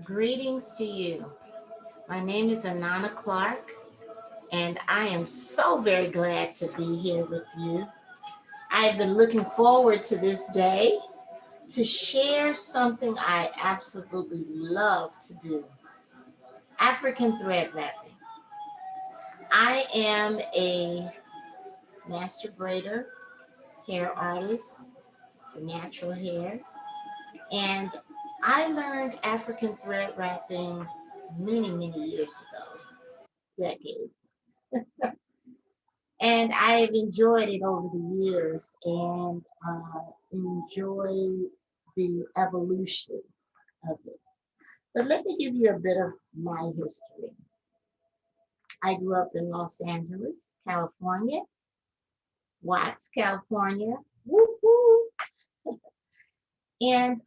Greetings to you. My name is Anana Clark, and I am so very glad to be here with you. I've been looking forward to this day to share something I absolutely love to do, African thread wrapping. I am a master braider, hair artist for natural hair, and I learned African thread wrapping many years ago, decades. And I've enjoyed it over the years and enjoy the evolution of it. But let me give you a bit of my history. I grew up in Los Angeles, California, Watts, California. Woo-hoo. And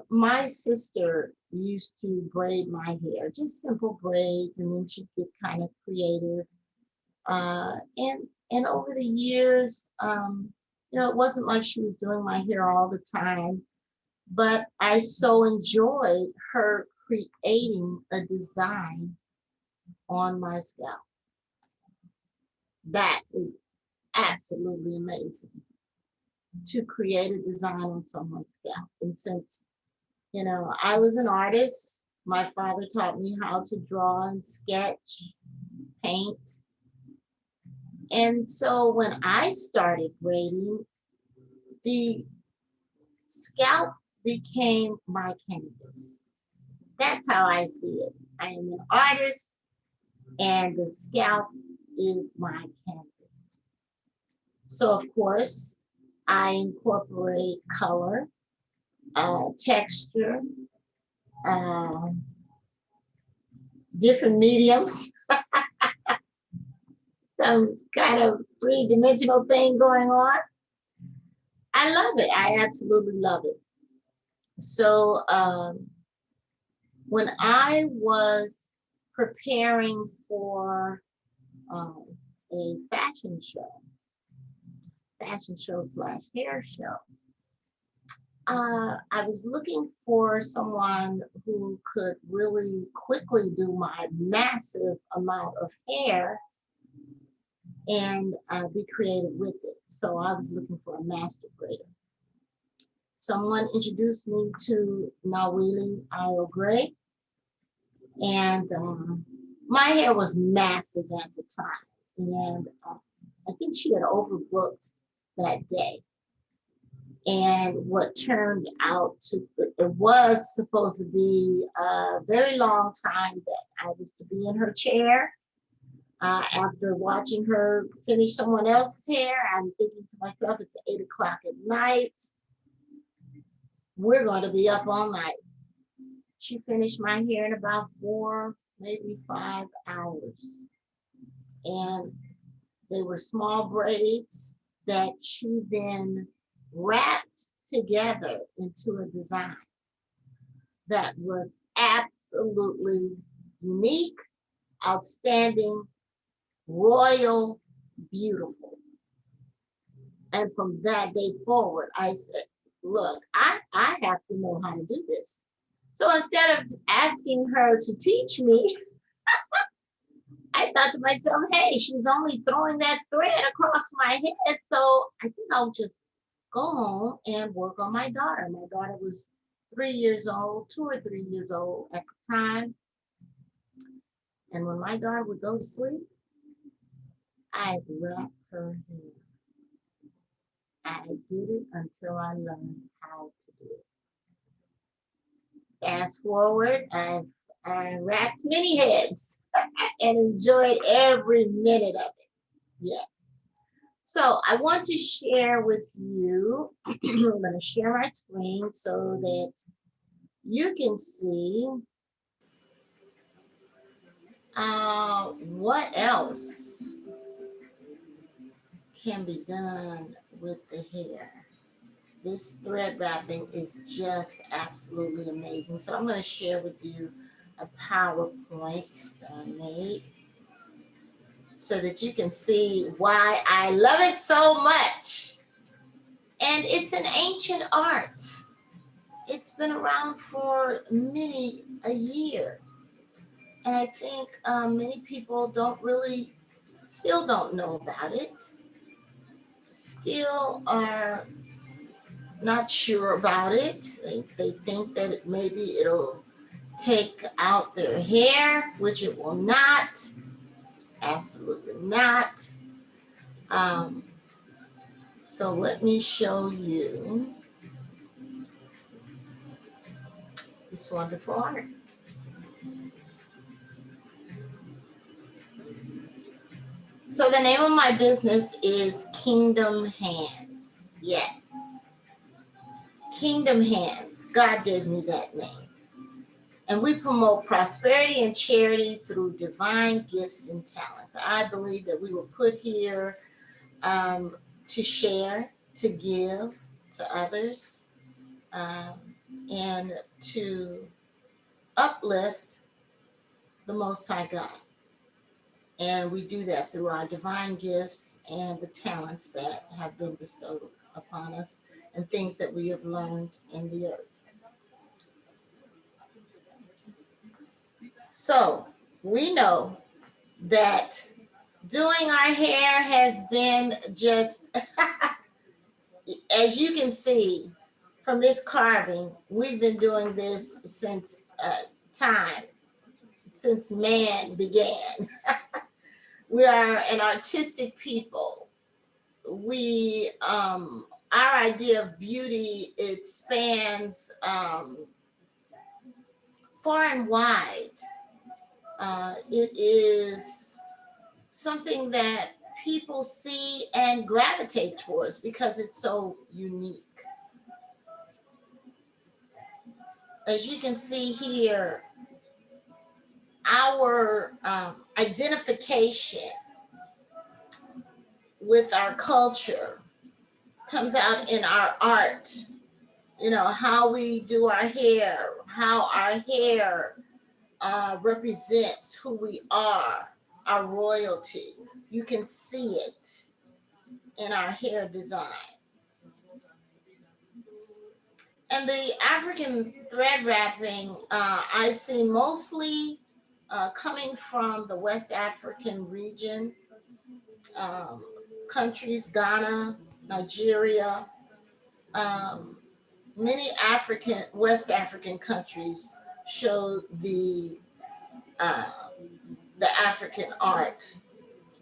my sister used to braid my hair, just simple braids, and then she'd get kind of creative. And over the years, it wasn't like she was doing my hair all the time, but I so enjoyed her creating a design on my scalp. That is absolutely amazing to create a design on someone's scalp. And since, I was an artist, my father taught me how to draw and sketch, paint. And so when I started braiding, the scalp became my canvas. That's how I see it. I am an artist, and the scalp is my canvas. So, of course, I incorporate color, texture, different mediums, some kind of three-dimensional thing going on. I love it. I absolutely love it. So when I was preparing for a fashion show slash hair show, I was looking for someone who could really quickly do my massive amount of hair and be creative with it. So I was looking for a master braider. Someone introduced me to Nawili Io Gray, and my hair was massive at the time, and I think she had overbooked that day. And what turned out it was supposed to be a very long time that I was to be in her chair. After watching her finish someone else's hair, I'm thinking to myself, it's 8 o'clock at night. We're going to be up all night. She finished my hair in about 4, maybe 5 hours. And they were small braids that she then wrapped together into a design that was absolutely unique, outstanding, royal, beautiful. And from that day forward, I said, look, I have to know how to do this. So instead of asking her to teach me, I thought to myself, hey, she's only throwing that thread across my head. So I think I'll just go home and work on my daughter. My daughter was 3 years old, 2 or 3 years old at the time. And when my daughter would go to sleep, I'd wrap her hair. I did it until I learned how to do it. Fast forward, I wrapped many heads and enjoyed every minute of it. Yes. So I want to share with you, I'm going to share my screen so that you can see what else can be done with the hair. This thread wrapping is just absolutely amazing. So I'm going to share with you a PowerPoint that I made so that you can see why I love it so much. And it's an ancient art. it's been around for many a year. And I think many people still don't know about it, still are not sure about it. They think that maybe it'll take out their hair, which it will not. Absolutely not. Um, so let me show you this wonderful art. So the name of my business is Kingdom Hands. Yes, Kingdom Hands. God gave me that name. And we promote prosperity and charity through divine gifts and talents. I believe that we were put here to share, to give to others, um, and to uplift the Most High God. And we do that through our divine gifts and the talents that have been bestowed upon us and things that we have learned in the earth. So we know that doing our hair has been just, as you can see from this carving, we've been doing this since since man began. We are an artistic people. Our idea of beauty, it spans far and wide. It is something that people see and gravitate towards because it's so unique. As you can see here, our identification with our culture comes out in our art. You know, how we do our hair, how our hair represents who we are, our royalty. You can see it in our hair design. And the African thread wrapping, I've seen mostly coming from the West African region, countries, Ghana, Nigeria, many West African countries show uh, the African art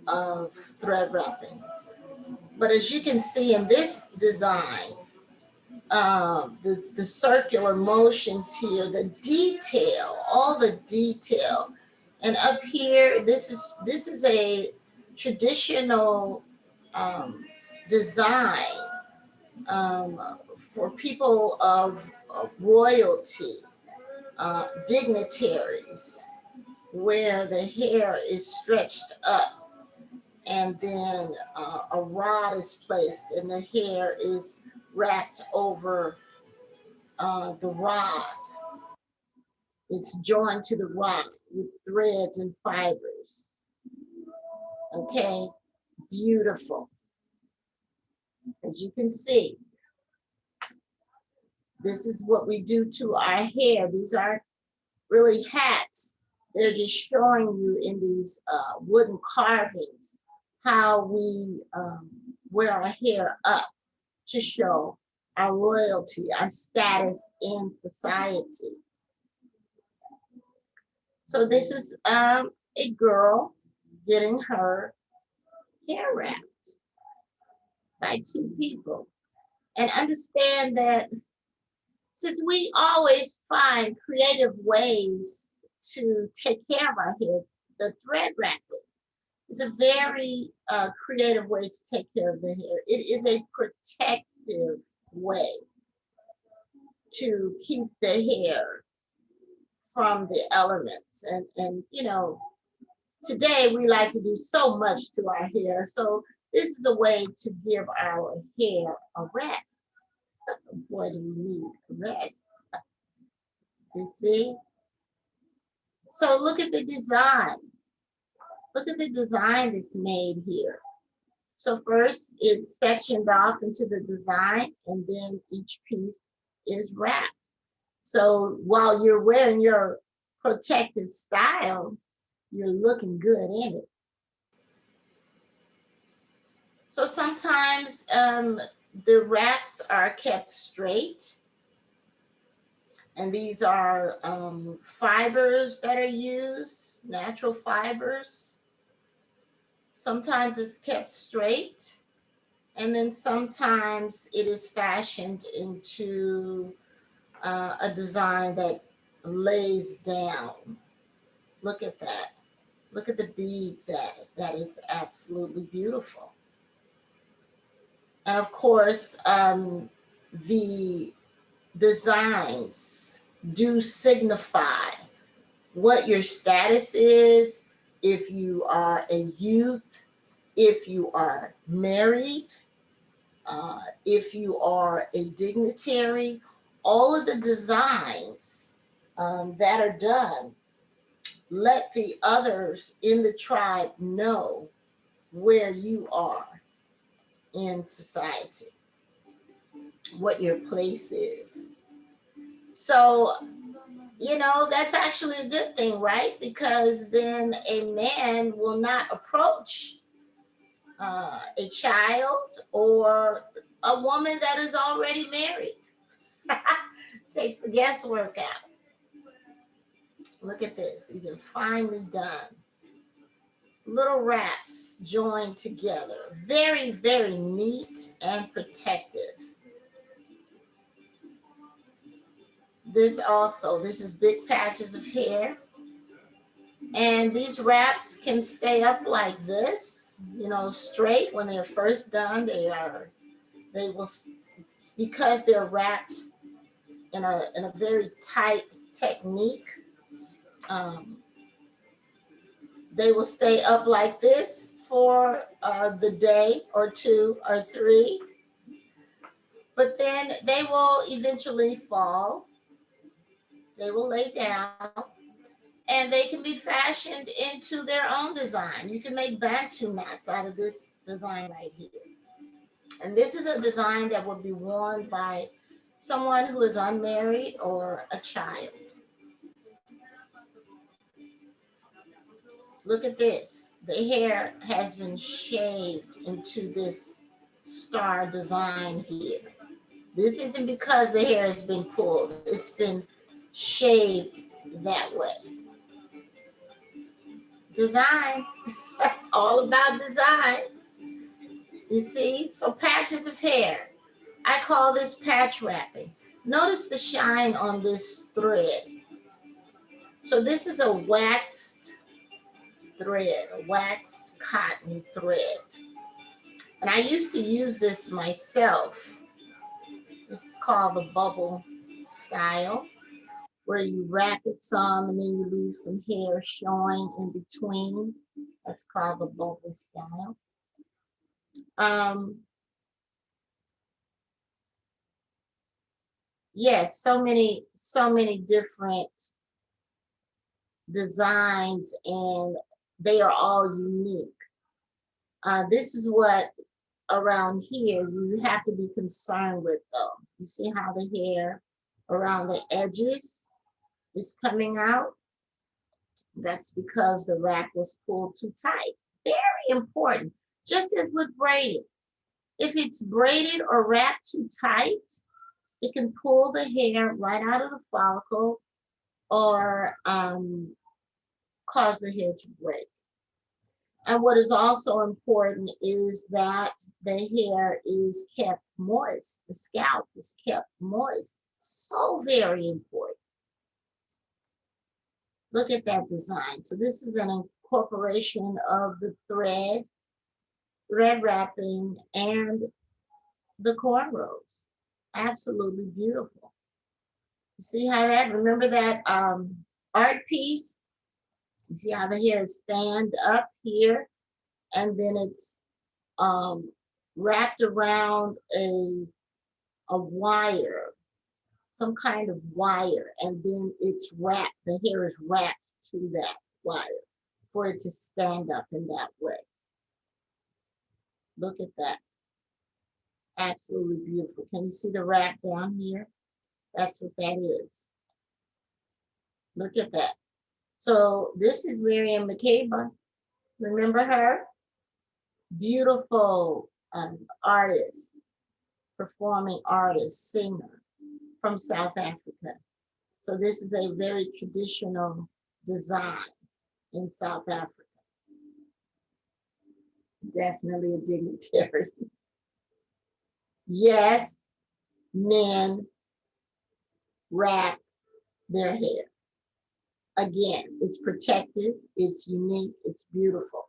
of thread wrapping. But as you can see in this design, the circular motions here, the detail, all the detail. And up here, this is a traditional design for people of royalty, dignitaries, where the hair is stretched up and then a rod is placed and the hair is wrapped over the rod. It's joined to the rod with threads and fibers. Okay, beautiful. As you can see, this is what we do to our hair. These aren't really hats. They're just showing you in these wooden carvings how we wear our hair up to show our royalty, our status in society. So this is a girl getting her hair wrapped by two people. And understand that since we always find creative ways to take care of our hair, the thread wrapping is a very creative way to take care of the hair. It is a protective way to keep the hair from the elements. And you know, today we like to do so much to our hair. So this is the way to give our hair a rest. Boy, do we need rest. You see? So look at the design. Look at the design that's made here. So first it's sectioned off into the design and then each piece is wrapped. So while you're wearing your protective style, you're looking good in it. So sometimes the wraps are kept straight, and these are fibers that are used, natural fibers. Sometimes it's kept straight, and then sometimes it is fashioned into a design that lays down. Look at that. Look at the beads at it. That is absolutely beautiful. And of course, the designs do signify what your status is, if you are a youth, if you are married, if you are a dignitary. All of the designs that are done let the others in the tribe know where you are in society, what your place is. So, that's actually a good thing, right? Because then a man will not approach a child or a woman that is already married. Takes the guesswork out. Look at this. These are finely done. Little wraps joined together. Very, very neat and protective. This is big patches of hair. And these wraps can stay up like this, straight when they're first done. They will, because they're wrapped in a very tight technique. They will stay up like this for the day or two or three, but then they will eventually fall. They will lay down, and they can be fashioned into their own design. You can make bantu knots out of this design right here. And this is a design that would be worn by someone who is unmarried or a child. Look at this. The hair has been shaved into this star design here. This isn't because the hair has been pulled. It's been shaved that way. Design, all about design. You see? So patches of hair. I call this patch wrapping. Notice the shine on this thread. So this is a waxed thread, a waxed cotton thread. And I used to use this myself. This is called the bubble style, where you wrap it some and then you leave some hair showing in between. That's called the bubble style. Yes, so many different designs, and they are all unique. This is what around here you have to be concerned with, though. You see how the hair around the edges is coming out? That's because the wrap was pulled too tight. Very important. Just as with braiding. If it's braided or wrapped too tight, it can pull the hair right out of the follicle or cause the hair to break. And what is also important is that the hair is kept moist. The scalp is kept moist. So very important. Look at that design. So this is an incorporation of the thread wrapping, and the cornrows. Absolutely beautiful. You see how that, remember that art piece? You see how the hair is fanned up here, and then it's wrapped around a wire, some kind of wire, and then it's wrapped, the hair is wrapped to that wire for it to stand up in that way. Look at that. Absolutely beautiful. Can you see the wrap down here? That's what that is. Look at that. So this is Miriam Makeba. Remember her? Beautiful artist, performing artist, singer from South Africa. So this is a very traditional design in South Africa. Definitely a dignitary. Yes, men wrap their hair. Again, it's protected, it's unique, it's beautiful.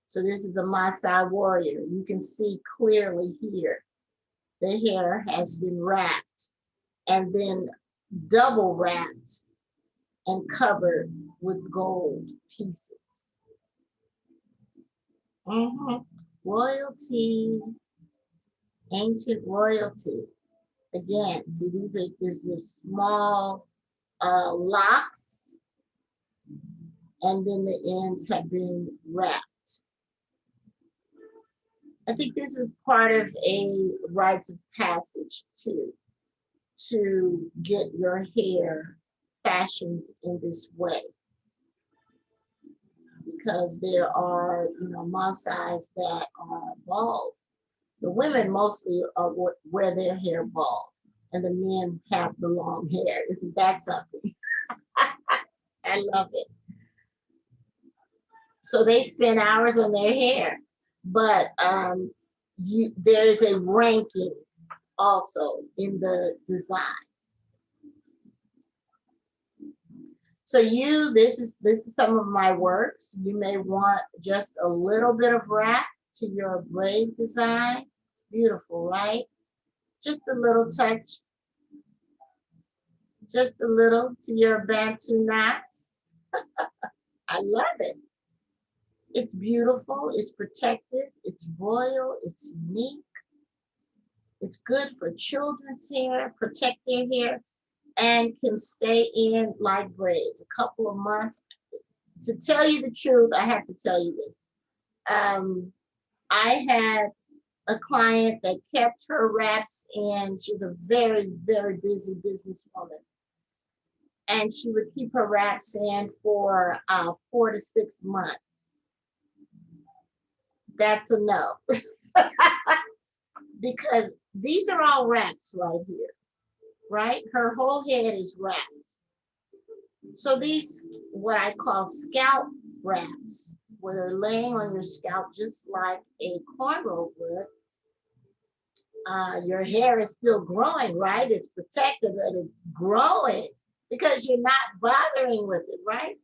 So this is a Maasai warrior. You can see clearly here, the hair has been wrapped and then double wrapped and covered with gold pieces. Royalty, ancient royalty. Again, see there's this small locks, and then the ends have been wrapped. I think this is part of a rites of passage too, to get your hair fashioned in this way. Because there are, Maasais that are bald. The women mostly wear their hair bald, and the men have the long hair. Isn't that something? I love it. So they spend hours on their hair, but there is a ranking also in the design. So this is some of my works. You may want just a little bit of wrap to your braid design. It's beautiful, right? Just a little touch. Just a little to your Bantu knots. I love it. It's beautiful, it's protective, it's royal, it's unique. It's good for children's hair, protect their hair, and can stay in like braids a couple of months. To tell you the truth, I have to tell you this. I had a client that kept her wraps in. She was a very, very busy businesswoman. And she would keep her wraps in for 4 to 6 months. That's a no. Because these are all wraps right here, right? Her whole head is wrapped. So these, what I call scalp wraps, where they're laying on your scalp just like a cornrow would. Your hair is still growing, right? It's protected, but it's growing because you're not bothering with it, right?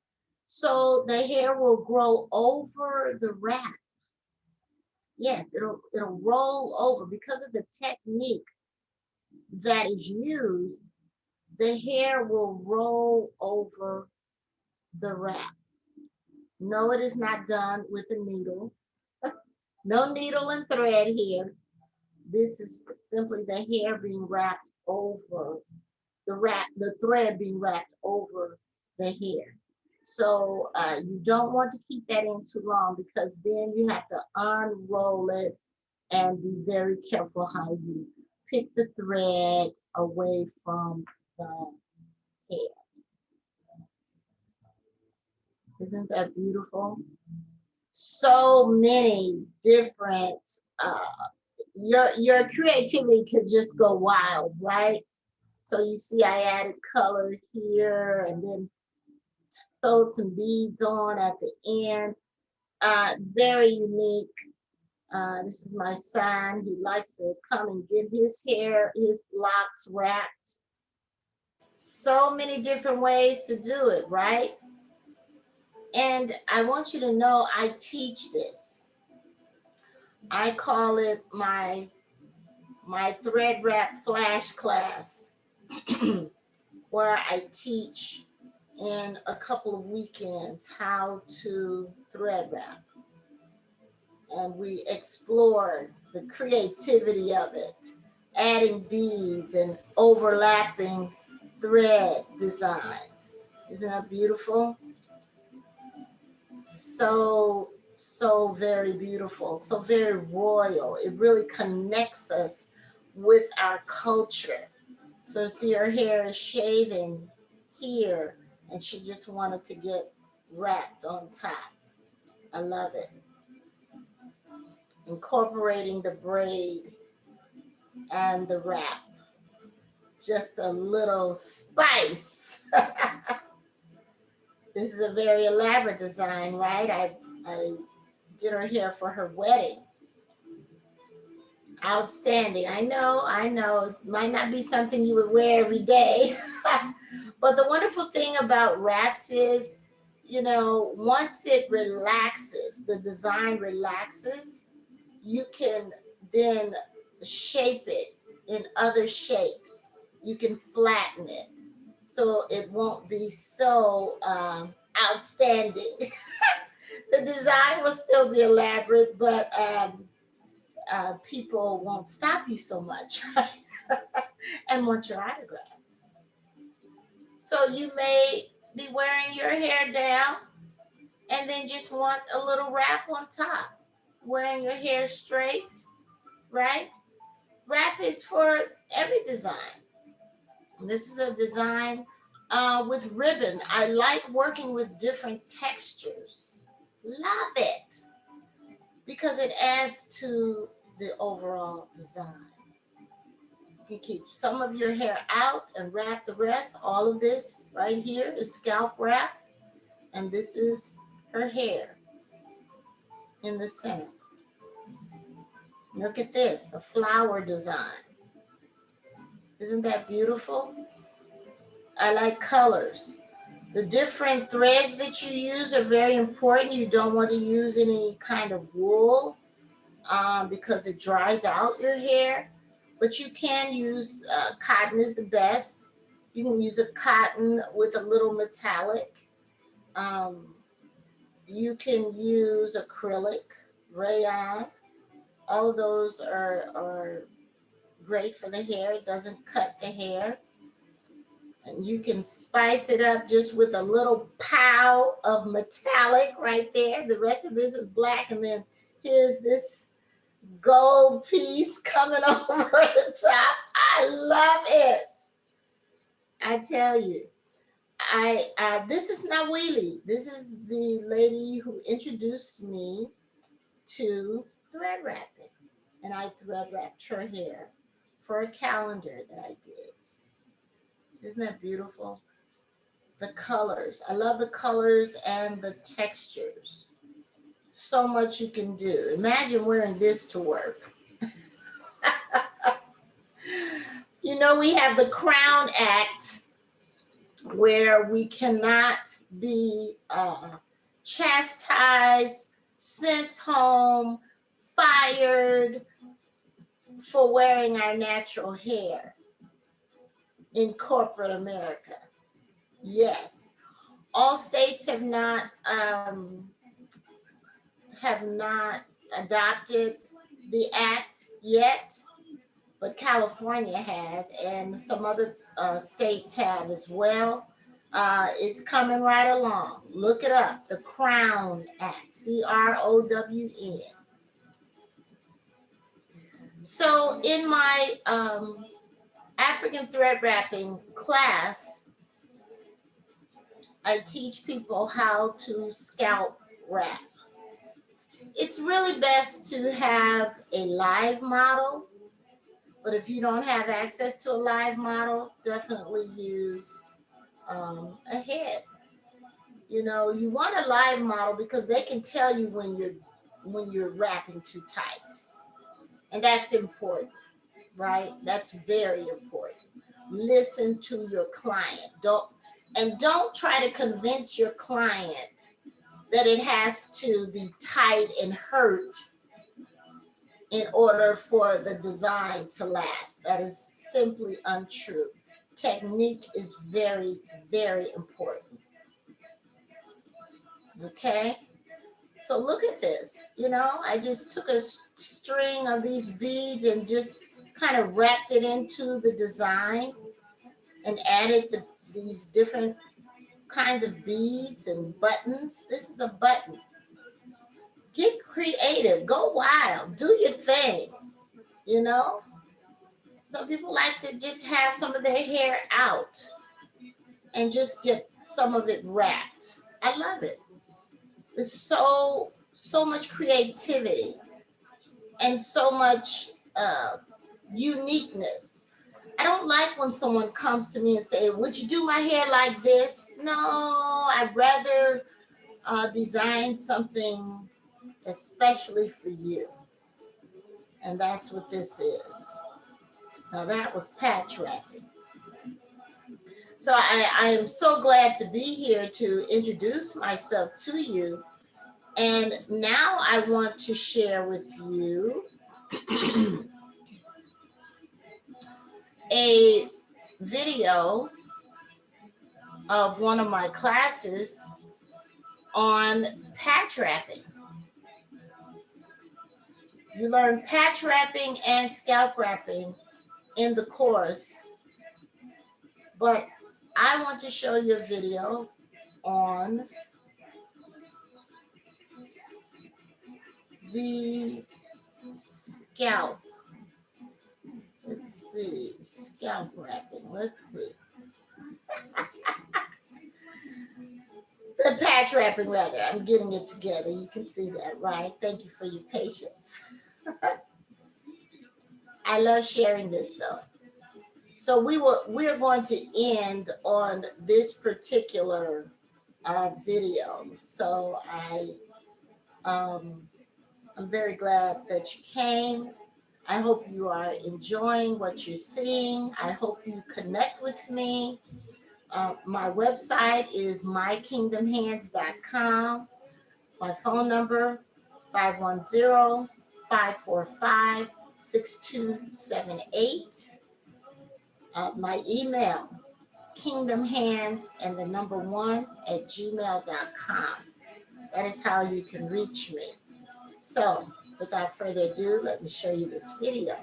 So the hair will grow over the wrap. Yes, it'll roll over because of the technique that is used. The hair will roll over the wrap. No, it is not done with a needle. No needle and thread here. This is simply the hair being wrapped over the thread being wrapped over the hair. So you don't want to keep that in too long because then you have to unroll it and be very careful how you pick the thread away from the hair. Isn't that beautiful? So many different, your creativity could just go wild, right? So you see I added color here and then sewed some beads on at the end. Very unique. This is my son. He likes to come and get his hair, his locks wrapped. So many different ways to do it, right? And I want you to know I teach this. I call it my thread wrap flash class, where I teach in a couple of weekends how to thread wrap. And we explore the creativity of it, adding beads and overlapping thread designs. Isn't that beautiful? So very beautiful, so very royal. It really connects us with our culture. So see, her hair is shaving here and she just wanted to get wrapped on top. I love it. Incorporating the braid and the wrap. Just a little spice. This is a very elaborate design, right? I did her hair for her wedding. Outstanding. I know. It might not be something you would wear every day. But the wonderful thing about wraps is, once it relaxes, the design relaxes, you can then shape it in other shapes. You can flatten it so it won't be so outstanding. The design will still be elaborate, but people won't stop you so much, right? And want your autograph. So you may be wearing your hair down and then just want a little wrap on top, wearing your hair straight, right? Wrap is for every design. This is a design with ribbon. I like working with different textures. Love it because it adds to the overall design. You can keep some of your hair out and wrap the rest. All of this right here is scalp wrap, and this is her hair in the center. Look at this, a flower design. Isn't that beautiful? I like colors. The different threads that you use are very important. You don't want to use any kind of wool because it dries out your hair. But you can use cotton is the best. You can use a cotton with a little metallic. Um, you can use acrylic, rayon. All of those are great for the hair. It doesn't cut the hair. And you can spice it up just with a little pow of metallic right there. The rest of this is black, and then here's this gold piece coming over the top. I love it. I tell you. This is Nawili. This is the lady who introduced me to thread wrapping. And I thread wrapped her hair for a calendar that I did. Isn't that beautiful? The colors. I love the colors and the textures. So much you can do. Imagine wearing this to work. We have the Crown Act where we cannot be chastised, sent home, fired for wearing our natural hair in corporate America. Yes, all states have not adopted the act yet, but California has, and some other states have as well. It's coming right along. Look it up. The Crown Act, CROWN. So in my African thread wrapping class, I teach people how to scalp wrap. It's really best to have a live model, but if you don't have access to a live model, definitely use a head. You want a live model because they can tell you when you're wrapping too tight. And that's important, right? That's very important. Listen to your client. Don't try to convince your client that it has to be tight and hurt in order for the design to last. That is simply untrue. Technique is very, very important. Okay? So look at this. I just took a string of these beads and just kind of wrapped it into the design and added these different kinds of beads and buttons. This is a button. Get creative, go wild, do your thing. Some people like to just have some of their hair out and just get some of it wrapped. I love it. There's so much creativity and so much uniqueness. I don't like when someone comes to me and say, would you do my hair like this? No, I'd rather design something especially for you. And that's what this is. Now that was patch wrapping. So I am so glad to be here to introduce myself to you. And now I want to share with you a video of one of my classes on patch wrapping. You learn patch wrapping and scalp wrapping in the course, but I want to show you a video on the scalp. Let's see, scalp wrapping, let's see. The patch wrapping rather, I'm getting it together. You can see that, right? Thank you for your patience. I love sharing this though. So we're going to end on this particular video. So I'm very glad that you came. I hope you are enjoying what you're seeing. I hope you connect with me. My website is mykingdomhands.com. My phone number, 510-545-6278. My email, kingdomhands1@gmail.com. That is how you can reach me. So without further ado, let me show you this video.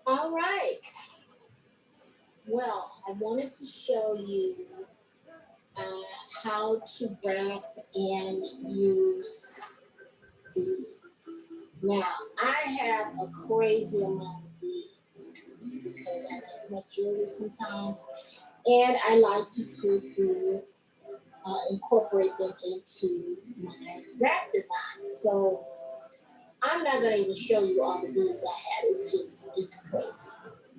All right. Well, I wanted to show you how to wrap and use beads. Now, I have a crazy amount of beads because I use my jewelry sometimes, and I like to put beads, incorporate them into my wrap design. So I'm not going to even show you all the beads I have. It's crazy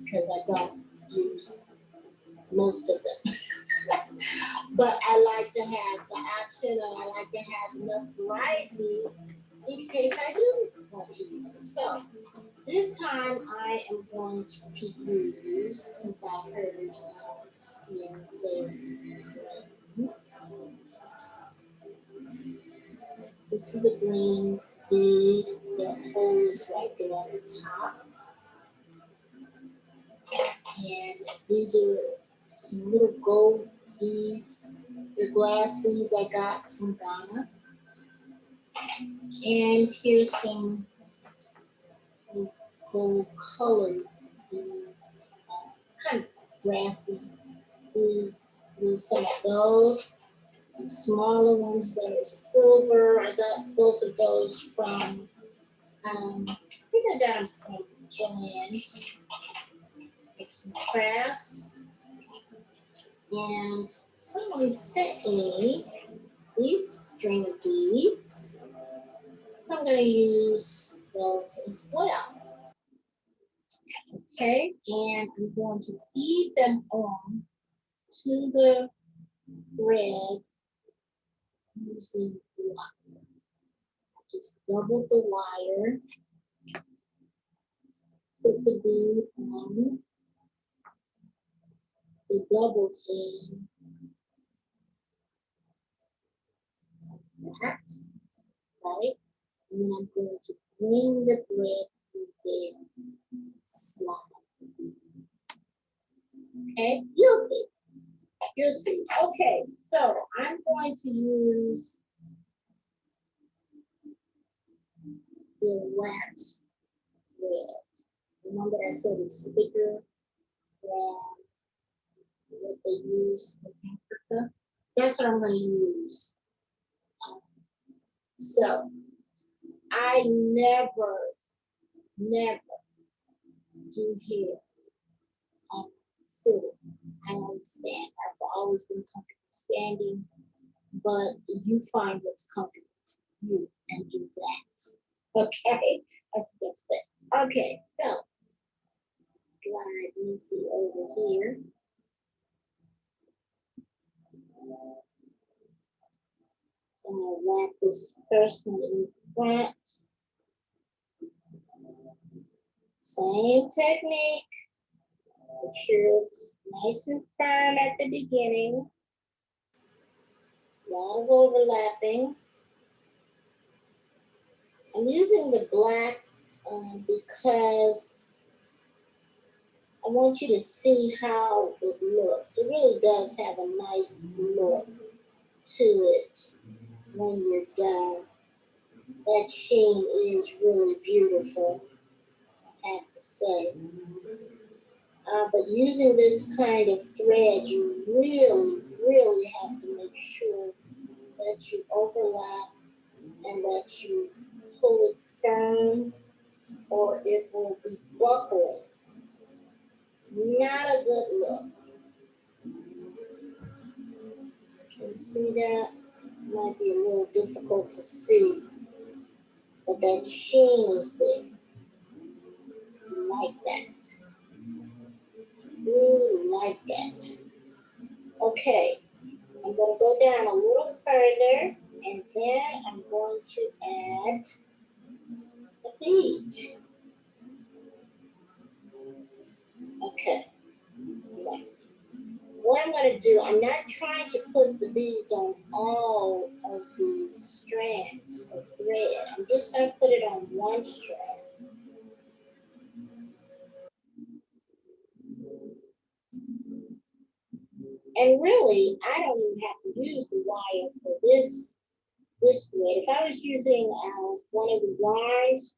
because I don't use most of them. But I like to have the option, and I like to have enough variety in case I do want to use them. So this time I am going to use, since I heard Sierra say green. This is a green bead. The hole is right there on the top. And these are some little gold beads, the glass beads I got from Ghana. And here's some gold colored beads, kind of grassy beads. Use some of those, some smaller ones that are silver. I got both of those from, I think I got them from Joann's. Make some crafts. And someone sent me these string of beads. So I'm going to use those as well. Okay, and I'm going to feed them on to the thread using wire. Just double the wire, put the bead on the double end, that, right? And then I'm going to bring the thread through there, slide. Okay, you'll see. You'll see. Okay, so I'm going to use the wax thread. Remember I said it's thicker than what they use in Africa? That's what I'm going to use. So I never do hair sitting. I understand. I've always been comfortable standing, but you find what's comfortable for you and do that. Okay, that's the best thing. Okay, so slide Missy over here. So I'm gonna wrap this first one in front. Same technique. Make sure it's nice and firm at the beginning. A lot of overlapping. I'm using the black because I want you to see how it looks. It really does have a nice look to it when you're done. That sheen is really beautiful, I have to say. But using this kind of thread, you really have to make sure that you overlap and that you pull it firm or it will be buckling. Not a good look. Can you see that? Might be a little difficult to see, but that sheen is there. Like that. Ooh, like that. Okay, I'm going to go down a little further, and then I'm going to add the bead. Okay. What I'm going to do, I'm not trying to put the beads on all of these strands of thread. I'm just going to put it on one strand. And really, I don't even have to use the wire for this thread. If I was using one of the yarns,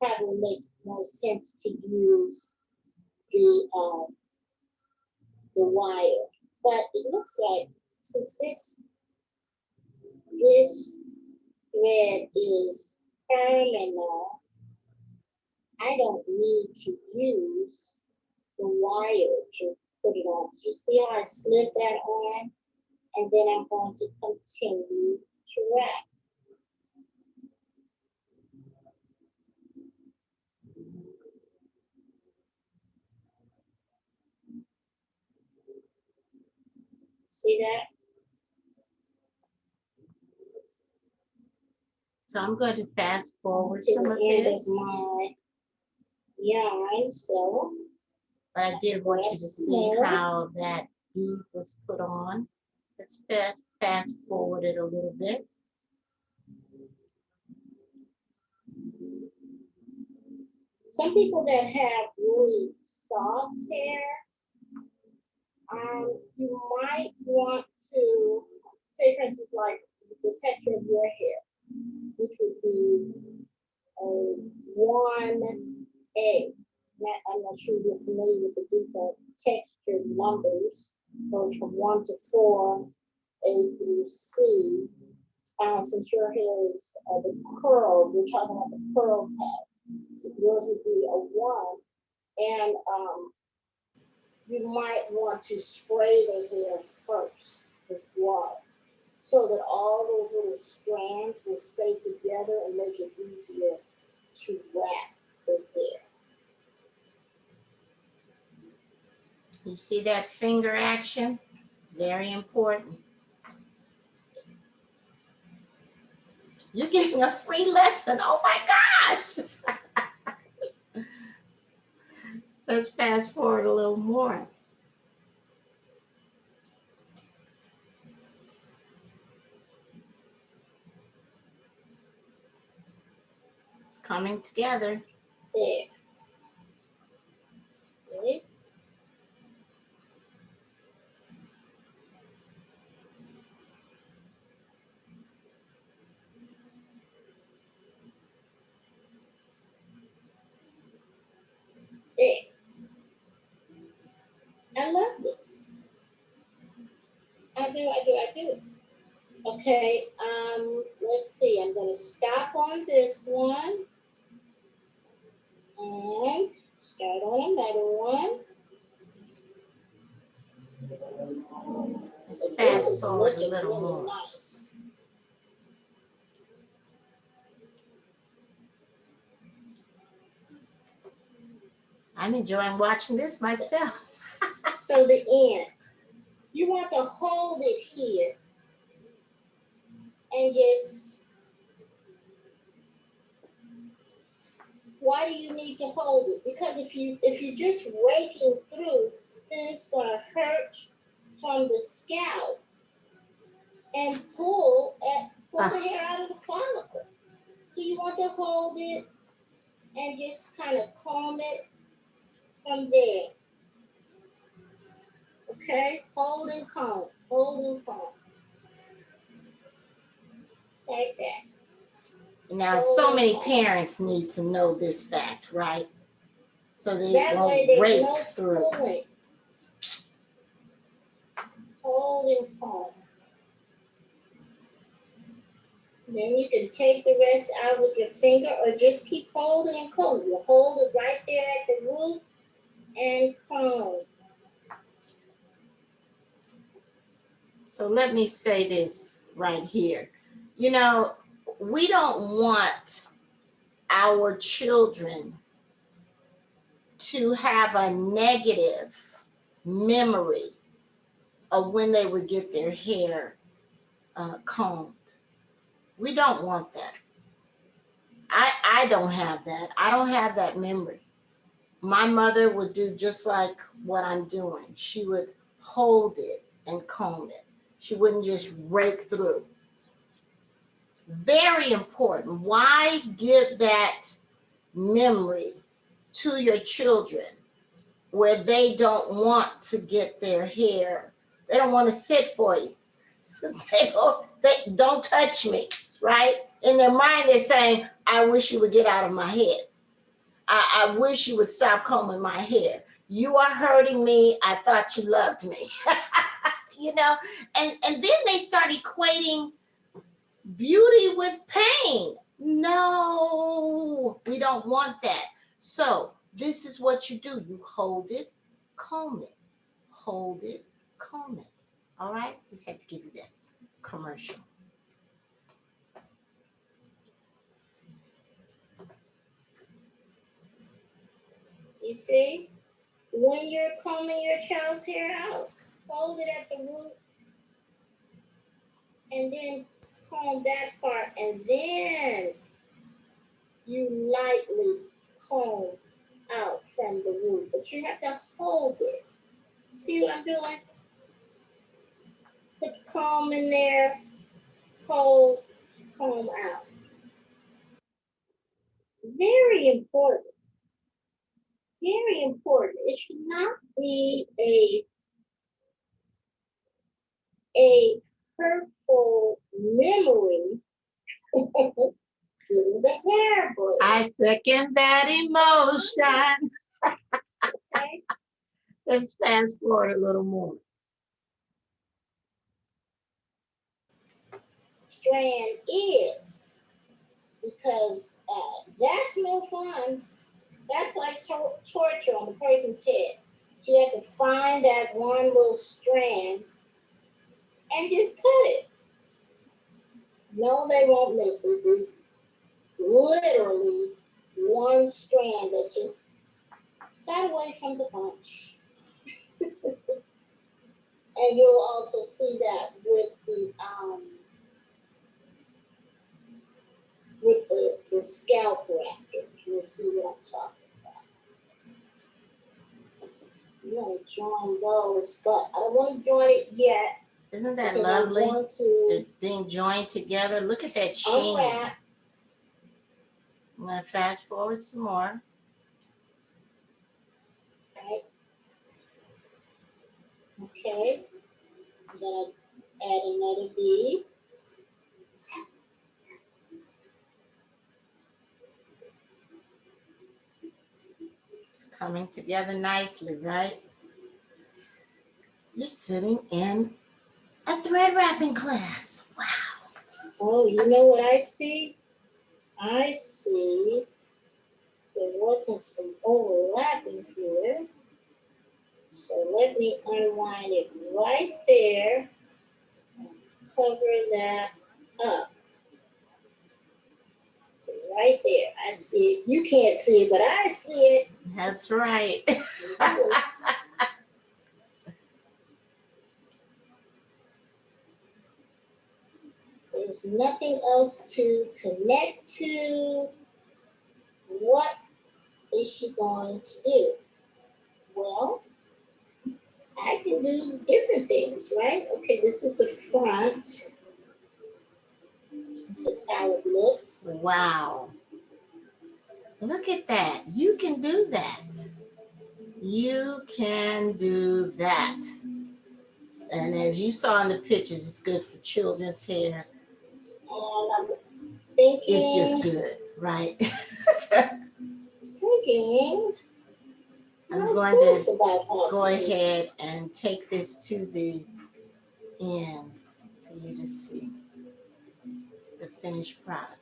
probably makes more sense to use the wire. But it looks like since this thread is firm enough, I don't need to use the wire to put it on. You see how I slid that on? And then I'm going to continue to wrap. See that? So I'm going to fast forward to some of this. My yarn, so. But I did want you to see how that bead was put on. Let's fast forward it a little bit. Some people that have really soft hair, you might want to, say for instance, like the texture of your hair, which would be a 1A. I'm not sure if you're familiar with the different textured numbers, goes from 1 to 4, A through C. Since your hair is the curl, we're talking about the curl pattern. So yours would be a 1. And you might want to spray the hair first with water so that all those little strands will stay together and make it easier to wrap the hair. You see that finger action? Very important. You're getting a free lesson. Oh my gosh. Let's fast forward a little more. It's coming together. There. Okay. do. Okay, let's see. I'm gonna stop on this one and start on another one. Let's fast forward a little really more. Nice. I'm enjoying watching this myself. So the end. You want to hold it here and just, why do you need to hold it? Because if you're just raking through, then it's gonna hurt from the scalp and pull the hair out of the follicle. So you want to hold it and just kind of comb it from there. Okay? Hold and comb. Hold and comb. Like that. Now, so many parents need to know this fact, right? So they won't break through. Pulling. Hold and comb. Then you can take the rest out with your finger or just keep holding and combing. You hold it right there at the root and comb. So let me say this right here. You know, we don't want our children to have a negative memory of when they would get their hair combed. We don't want that. I don't have that. I don't have that memory. My mother would do just like what I'm doing. She would hold it and comb it. She wouldn't just rake through. Very important. Why give that memory to your children where they don't want to get their hair? They don't want to sit for you. They don't touch me, right? In their mind, they're saying, I wish you would get out of my head. I wish you would stop combing my hair. You are hurting me. I thought you loved me. You know, and then they start equating beauty with pain. No, we don't want that. So this is what you do. You hold it, comb it. Hold it, comb it. All right? Just had to give you that commercial. You see? When you're combing your child's hair out, hold it at the root and then comb that part, and then you lightly comb out from the root. But you have to hold it. See what I'm doing? Put the comb in there, hold, comb out. Very important. Very important. It should not be a hurtful memory. The hair braid. I second that emotion. Okay. Let's fast forward a little more. Strand is, because that's no fun. That's like torture on the person's head. So you have to find that one little strand and just cut it. No, they won't miss it. It's literally one strand that just got away from the bunch. And you'll also see that with the scalp wrapper. You'll see what I'm talking about. I'm going to join those, but I don't want to join it yet. Isn't that lovely? They're being joined together. Look at that sheen. Unwrap. I'm going to fast forward some more. Okay. I'm going to add another bead. It's coming together nicely, right? You're sitting in A thread wrapping class. Wow. Oh, you know what I see? I see there wasn't some overlapping here. So let me unwind it right there and cover that up. Right there. I see it. You can't see it, but I see it. That's right. There's nothing else to connect to. What is she going to do? Well, I can do different things, right? Okay, this is the front. This is how it looks. Wow. Look at that. You can do that. You can do that. And as you saw in the pictures, it's good for children's hair. And I'm thinking. It's just good, right? Thinking. I'm going to go ahead and take this to the end for you to see the finished product.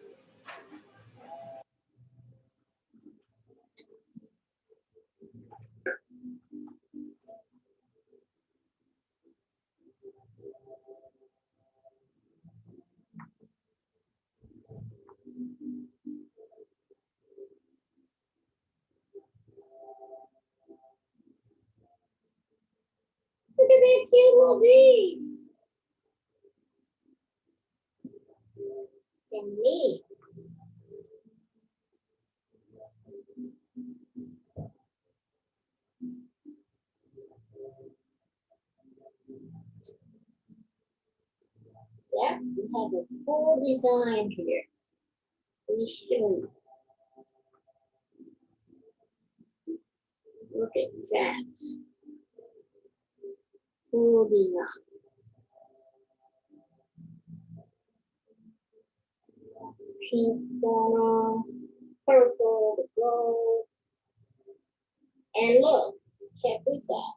Look at that cute little bee. And me. Yeah, we have a full design here. Let me show you. Look at that. Full design. Pink bottom, purple, the gold. And look, check this out.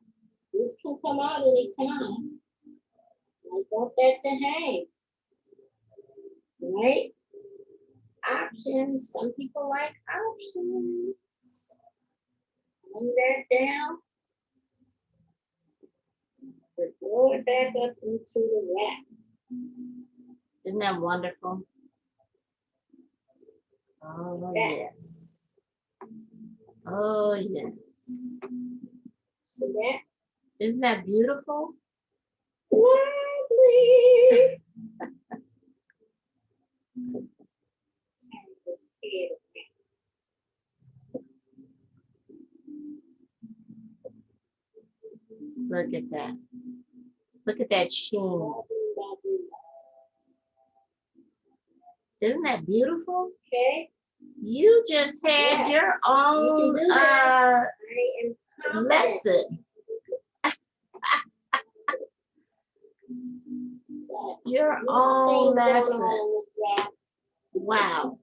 This can come out anytime. I want that to hang. Right? Options. Some people like options. Bring that down. Roll it back up into the wrap. Isn't that wonderful? Oh, yes. Oh, yes. So that. Isn't that beautiful? Lovely. Look at that. Look at that sheen. Isn't that beautiful? Okay. You just had your own lesson. Your own lesson. Wow.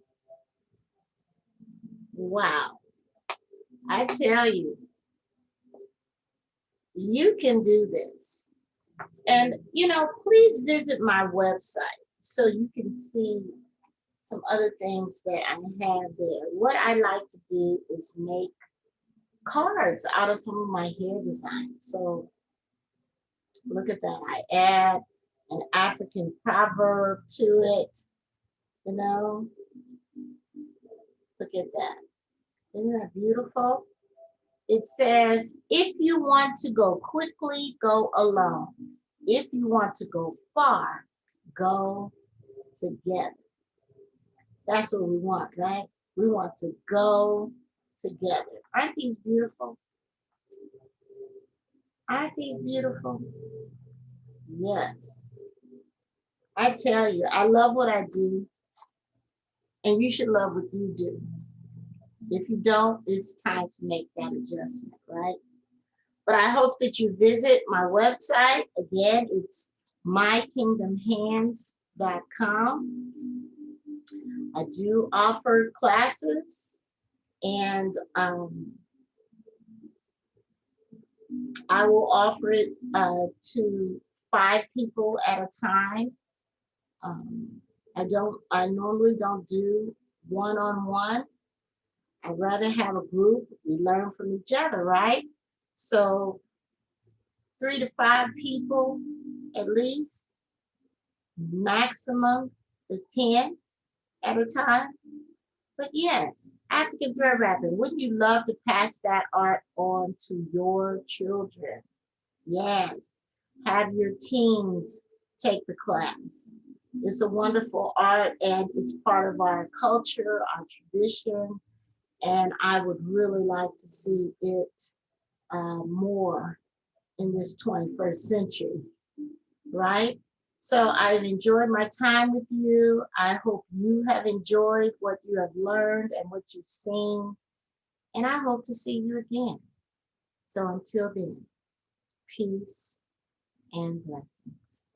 Wow. I tell you, you can do this. And, you know, please visit my website so you can see some other things that I have there. What I like to do is make cards out of some of my hair designs. So look at that. I add an African proverb to it, you know. Look at that. Isn't that beautiful? It says, if you want to go quickly, go alone. If you want to go far, go together. That's what we want, right? We want to go together. Aren't these beautiful? Aren't these beautiful? Yes. I tell you, I love what I do, and you should love what you do. If you don't, it's time to make that adjustment, right? But I hope that you visit my website. Again, it's mykingdomhands.com. I do offer classes, and I will offer it to 5 people at a time. I normally don't do one-on-one. I'd rather have a group. We learn from each other, right? So 3 to 5 people at least. Maximum is 10 at a time. But yes, African thread wrapping. Wouldn't you love to pass that art on to your children? Yes. Have your teens take the class. It's a wonderful art and it's part of our culture, our tradition, and I would really like to see it more in this 21st century, right? So I've enjoyed my time with you. I hope you have enjoyed what you have learned and what you've seen, and I hope to see you again. So until then, peace and blessings.